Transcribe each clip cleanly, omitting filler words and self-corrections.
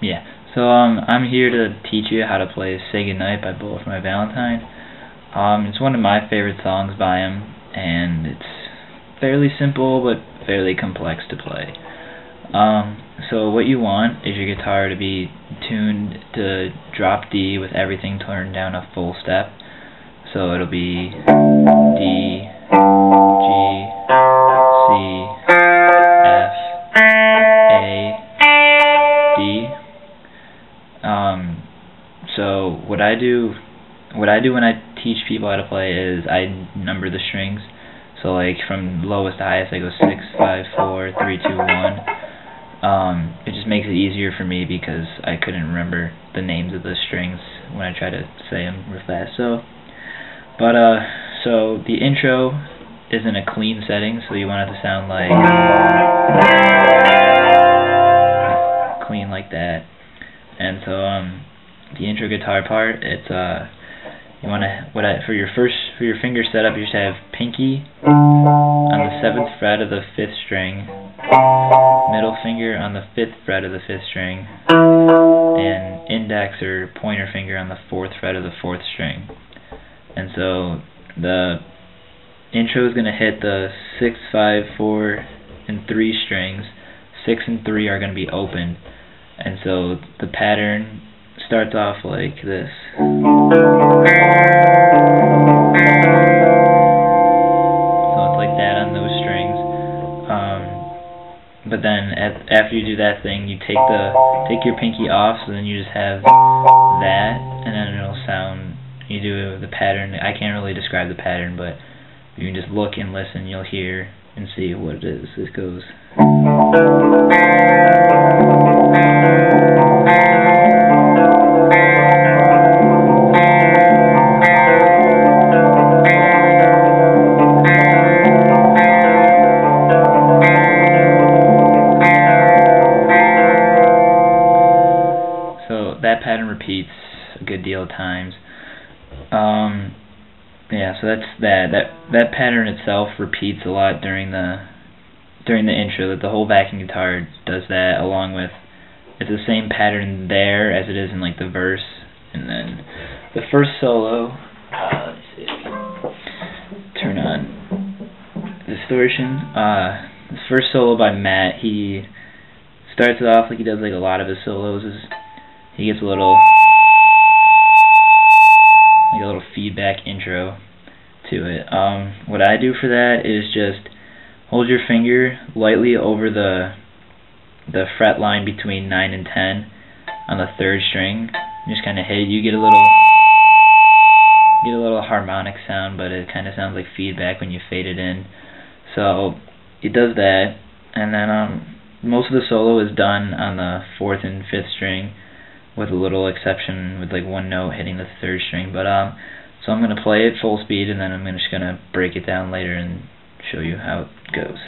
Yeah. So I'm here to teach you how to play "Say Goodnight" by Valentine. It's one of my favorite songs by him, and it's fairly simple but fairly complex to play. So what you want is your guitar to be tuned to drop D with everything turned down a full step. So it'll be D, G, C, F, A, D. So what I do when I teach people how to play is I number the strings. So like from lowest to highest I go 6, 5, 4, 3, 2, 1. It just makes it easier for me because I couldn't remember the names of the strings when I try to say them real fast. So the intro is in a clean setting, so you want it to sound like clean like that. And so the intro guitar part, it's you want to for your finger setup, you should have pinky on the 7th fret of the 5th string, middle finger on the 5th fret of the 5th string, and index or pointer finger on the 4th fret of the 4th string. And so the intro is going to hit the 6, 5, 4, and 3 strings. 6 and 3 are going to be open, and so the pattern starts off like this. So it's like that on those strings. But then after you do that thing, you take your pinky off, so then you just have that, and then it'll sound. You do the pattern. I can't really describe the pattern, but you can just look and listen. You'll hear and see what it is. This goes. So that pattern repeats a good deal of times. Yeah, so that's that pattern itself repeats a lot during the intro. That the whole backing guitar does that, along with it's the same pattern there as it is in like the verse. And then the first solo, let's see, turn on distortion. The first solo by Matt, he starts it off like he does like a lot of his solos. He gets a little feedback intro to it. What I do for that is just hold your finger lightly over the fret line between 9 and 10 on the 3rd string. Just kind of hit it. You get a little harmonic sound, but it kind of sounds like feedback when you fade it in. So it does that, and then most of the solo is done on the 4th and 5th string, with a little exception with like one note hitting the 3rd string. But so I'm going to play it full speed, and then I'm just going to break it down later and show you how it goes.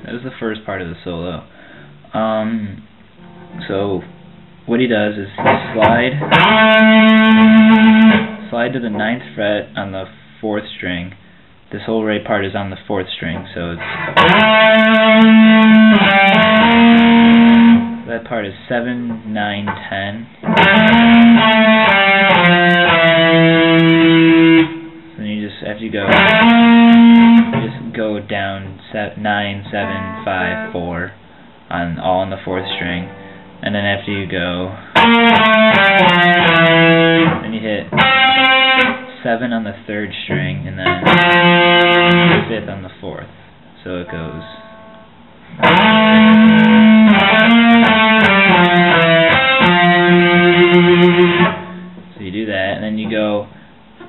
That was the first part of the solo. So what he does is he slide to the 9th fret on the 4th string. This whole right part is on the 4th string, so that part is 7, 9, 10. Then you just go down 9, 7, 5, 4 all on the 4th string. And then after you go, then you hit 7 on the 3rd string, and then 5th on the 4th. So it goes. So you do that, and then you go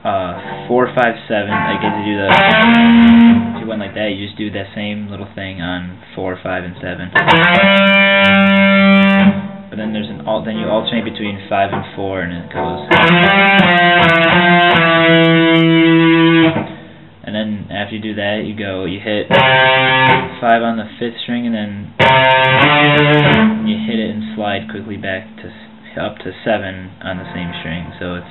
4, 5, 7. I get to do if you went like that, you just do that same little thing on 4, 5, and 7. But then there's then you alternate between 5 and 4, and it goes. And then after you do that, you hit 5 on the 5th string, and then you hit it and slide quickly back to up to 7 on the same string. So it's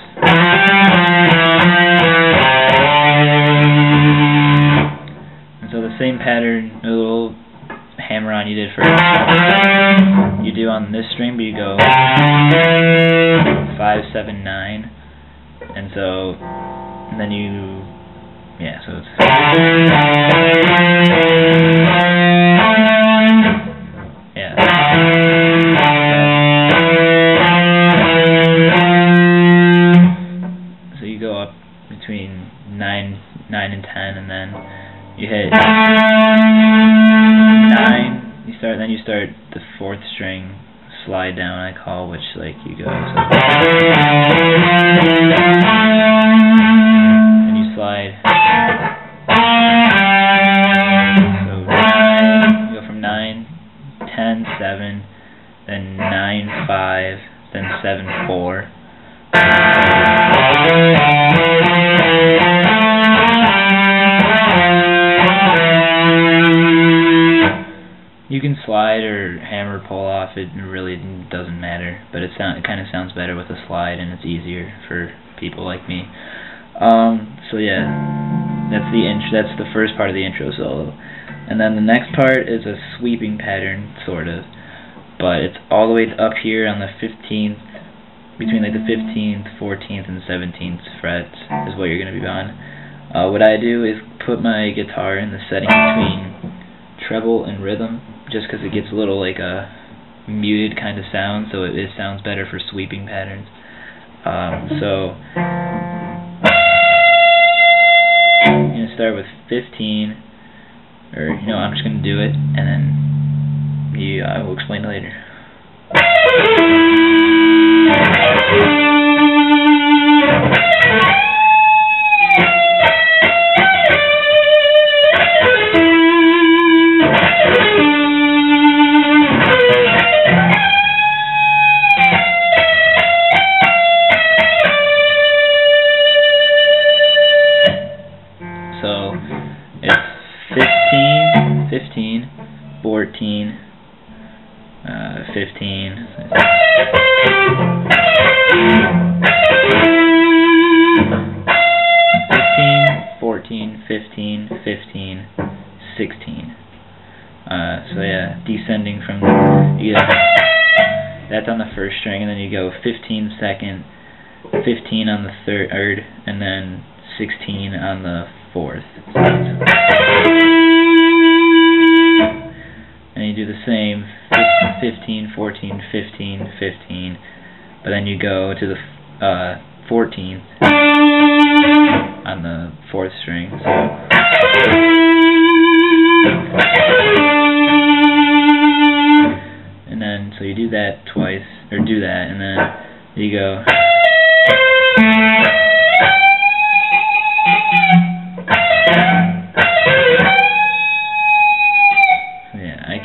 and so the same pattern, a little hammer on you did first. You do on this string, but you go 5, 7, 9, and so and then you. Yeah, so it's yeah. So you go up between 9 and 10, and then you hit 9. You start the 4th string slide down, I call, which like you go. So. And you slide. So 9, you go from 9, 10, 7, then 9, 5, then 7, 4. You can slide or hammer pull off, it really doesn't matter, but it kind of sounds better with a slide, and it's easier for people like me. So yeah, that's the first part of the intro solo. And then the next part is a sweeping pattern, sort of, but it's all the way up here on the 15th, between like the 15th, 14th, and 17th frets is what you're going to be on. What I do is put my guitar in the setting between treble and rhythm, just because it gets a little like a muted kind of sound, so it sounds better for sweeping patterns. So I'm going to start with 15, or I'm just going to do it, and then I will explain later. So it's 15, 14, 15, 14, 15, 15, 16. So yeah, descending from that's on the first string, and then you go 15 second, 15 on the third, and then 16 on the 4th. And you do the same 15, 14, 15, 15, but then you go to the 14th on the 4th string. And then so you do that twice, or do that, and then you go.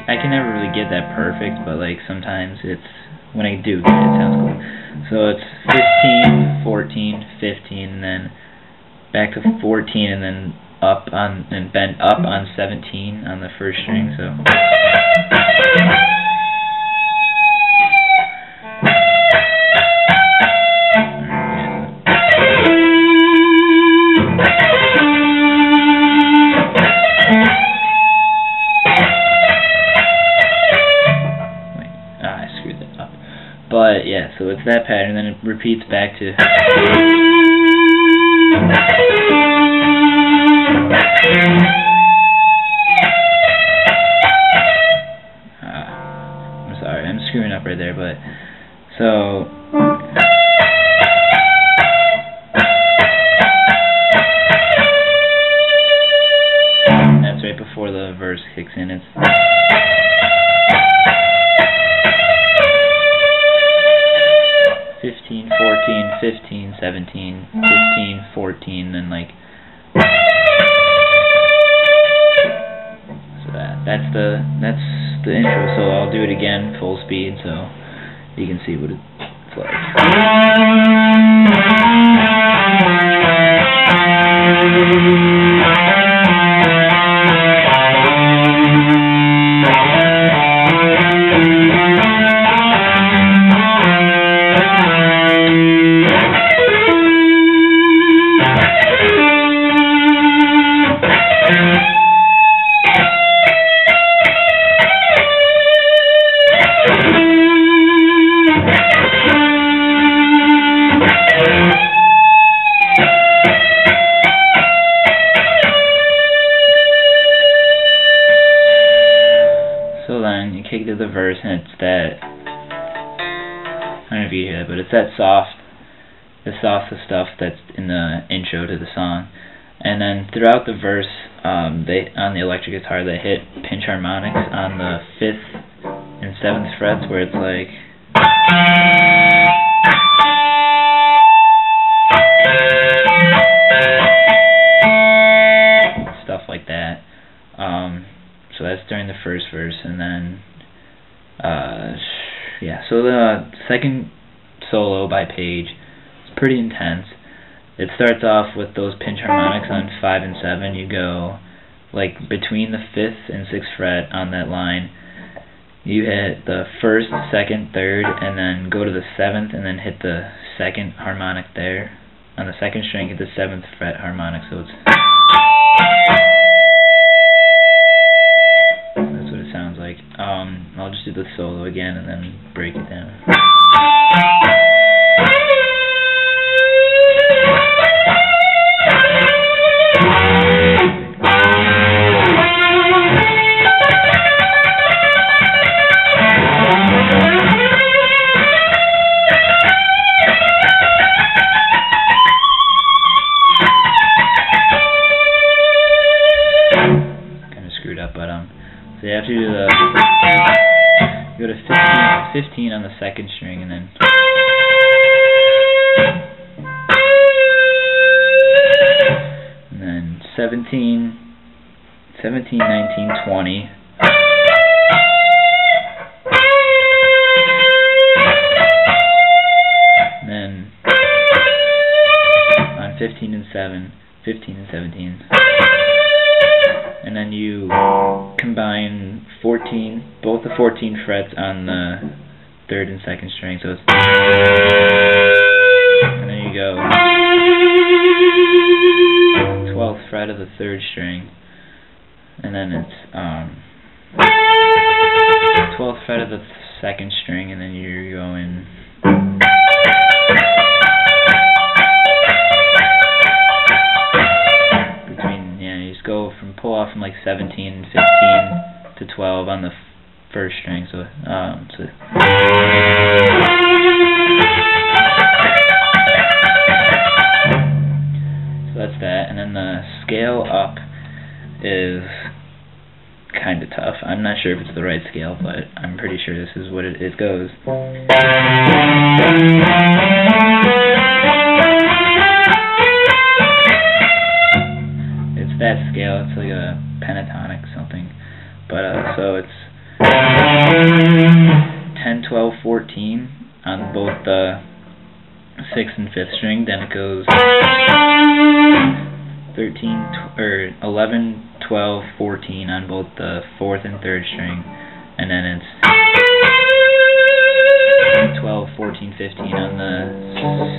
I can never really get that perfect, but like sometimes when I do get it, it sounds cool. So it's 15, 14, 15, and then back to 14, and then bend up on 17 on the first string. So but yeah, so it's that pattern, then it repeats back to I'm sorry, I'm screwing up right there, but so that's right before the verse kicks in. It's 15, 14, 15, 17, 15, 14, and like so that's the intro. So I'll do it again full speed so you can see what it's like. You kick to the verse, and it's that, I don't know if you hear that, but it's that the soft stuff that's in the intro to the song. And then throughout the verse, on the electric guitar, they hit pinch harmonics on the 5th and 7th frets, where it's like stuff like that. So that's during the first verse, and then yeah. So the second solo by Page is pretty intense. It starts off with those pinch harmonics on 5 and 7. You go like between the 5th and 6th fret on that line. You hit the 1st, 2nd, 3rd, and then go to the 7th, and then hit the 2nd harmonic there. On the 2nd string, hit the 7th fret harmonic. So it's sounds like. I'll just do the solo again and then break it down. Kind of screwed up, but so you have to do the, you go to 15 on the 2nd string, and then and then 17, 19, 20. And then on 15 and 17. And then you combine 14, both the 14 frets on the 3rd and 2nd string, so it's, and then you go 12th fret of the 3rd string, and then it's 12th fret of the 2nd string, and then you're going pull off from like 17, 15 to 12 on the 1st string, so that's that. And then the scale up is kind of tough. I'm not sure if it's the right scale, but I'm pretty sure this is what it goes. That scale, it's like a pentatonic something, but so it's 10, 12, 14 on both the 6th and 5th string. Then it goes 11, 12, 14 on both the 4th and 3rd string, and then it's 12, 14, 15 on the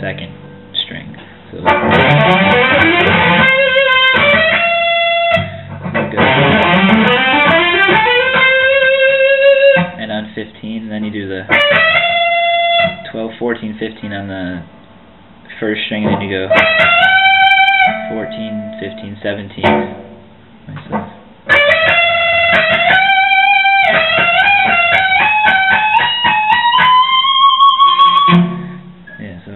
2nd string. So and on 15, then you do the 12, 14, 15 on the 1st string, and then you go 14, 15, 17. Yeah, so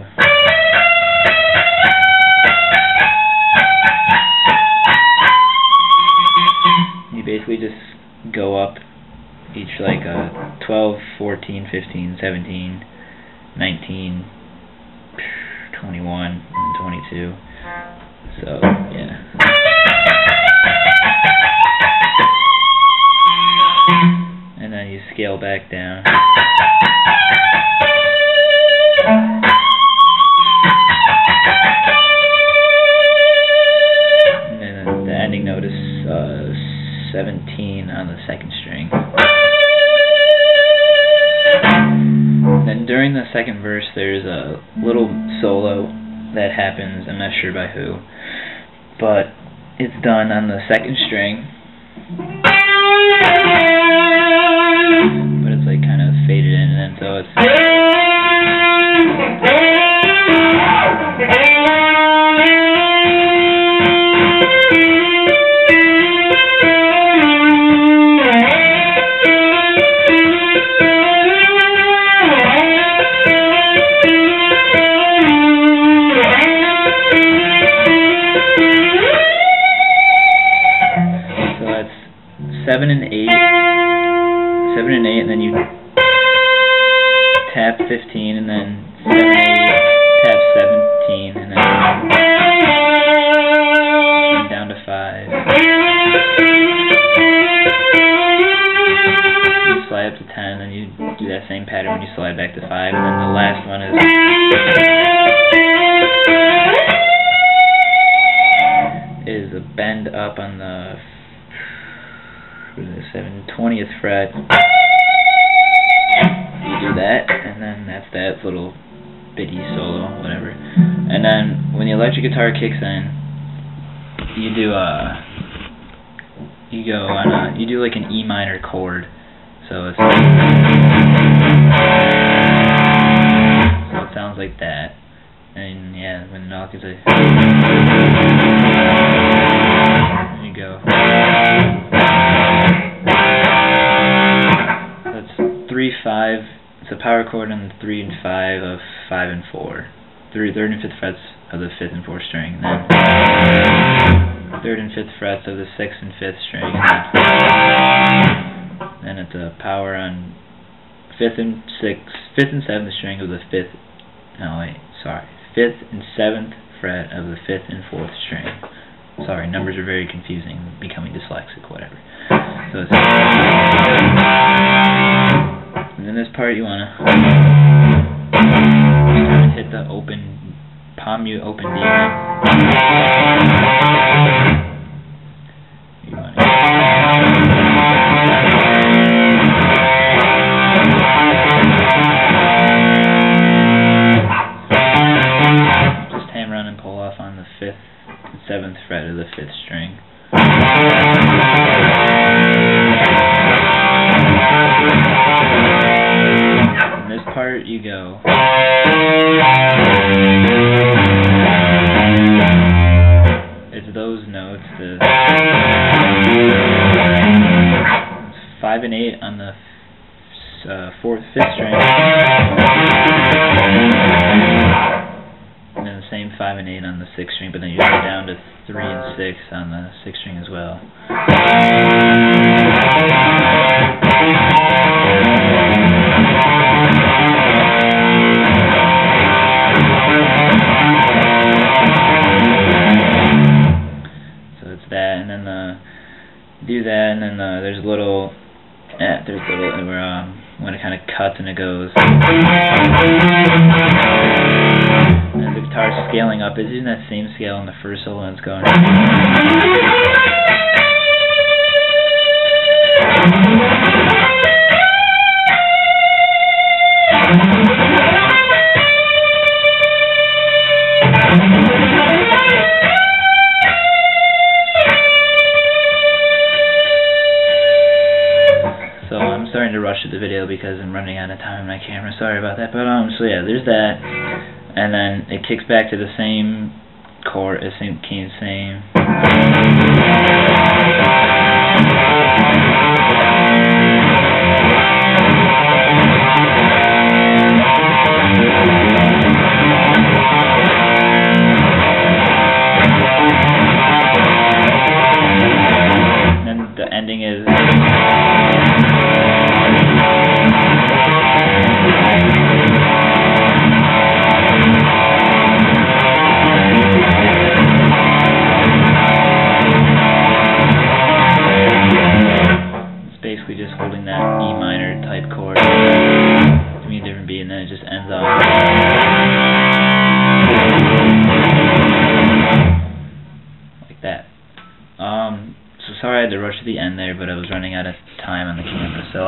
you basically just go up each like 12, 14, 15, 17, 19, 21, and 22. So, yeah. And then you scale back down. 15 on the second string. Then during the second verse there's a little solo that happens, I'm not sure by who, but it's done on the second string, but it's like kind of faded in, and then so it's seven and eight, and then you tap 15, and then 7, 8, tap 17, and then down to 5. You slide up to 10, and you do that same pattern when you slide back to 5, and then the last one is a bend up on the 20th fret. You do that, and then that's that little bitty solo, whatever. And then when the electric guitar kicks in, you do you do like an E minor chord. So it sounds like that. And yeah, when the knock is there you go. 3-5. It's a power chord on the 3 and 5 of 5 and 4. 3rd and 5th frets of the 5th and 4th string. And then 3rd and 5th frets of the 6th and 5th string. And then it's a power on 5th and 7th string of the 5th. No wait, sorry. 5th and 7th fret of the 5th and 4th string. Sorry, numbers are very confusing. Becoming dyslexic, whatever. So it's and in this part you wanna hit the open palm mute open D. You wanna just hammer on and pull off on the 5th and 7th fret of the 5th string. Part you go. It's those notes. The 5 and 8 on the 4th, 5th string, and then the same 5 and 8 on the 6th string, but then you go down to 3 and 6 on the 6th string as well. And then do that, and then there's a little where when it kind of cuts and it goes, and the guitar's scaling up. It's using that same scale on the first solo, and it's going. To rush through the video because I'm running out of time on my camera. Sorry about that. But so yeah, there's that, and then it kicks back to the same chord, same key, same. And then the ending is. Basically just holding that E minor type chord, give me a different beat, and then it just ends off like that. So sorry I had to rush to the end there, but I was running out of time on the camera. So